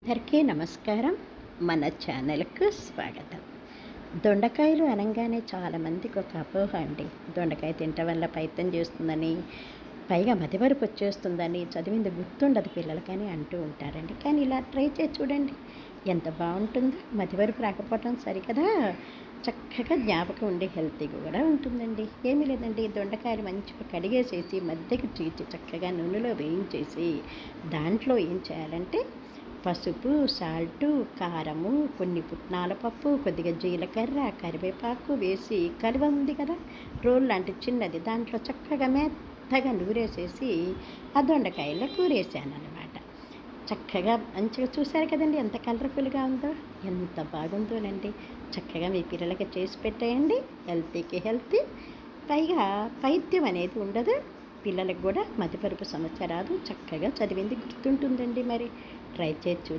అందరికీ నమస్కారం. మన ఛానల్‌కు స్వాగతం. దొండకాయలు అనంగానే చాలామందికి ఒక అపోహ అండి. దొండకాయ తినటం వల్ల పైత్యం చేస్తుందని, పైగా మతిమరుపు వచ్చేస్తుందని, చదివింది గుర్తుండదు పిల్లలకని అంటూ ఉంటారండి. కానీ ఇలా ట్రై చేసి చూడండి, ఎంత బాగుంటుందో. మతిమరుపు రాకపోవటం సరికదా, చక్కగా జ్ఞాపకం ఉండి హెల్తీగా కూడా ఉంటుందండి. ఏమీ లేదండి, దొండకాయలు మంచిగా కడిగేసేసి మధ్యకి చీల్చి చక్కగా నూనెలో వేయించేసి, దాంట్లో ఏం చేయాలంటే పసుపు, సాల్టు, కారము, కొన్ని పుట్నాల పప్పు, కొద్దిగా జీలకర్ర, కరివేపాకు వేసి కలువ ఉంది కదా, రోల్ లాంటి చిన్నది, దాంట్లో చక్కగా మెత్తగా నూరేసేసి ఆ దొండకాయల్లో కూరేసానన్నమాట. చక్కగా మంచిగా చూశారు కదండి, ఎంత కలర్ఫుల్గా ఉందో, ఎంత బాగుందోనండి. చక్కగా మీ పిల్లలకి చేసి పెట్టేయండి. హెల్తీకి హెల్తీ, పైగా పైత్యం అనేది ఉండదు. పిల్లలకు కూడా మతిమరుపు సమస్య రాదు. చక్కగా చదివింది గుర్తుంటుందండి. మరి ట్రై చేసి చూడండి.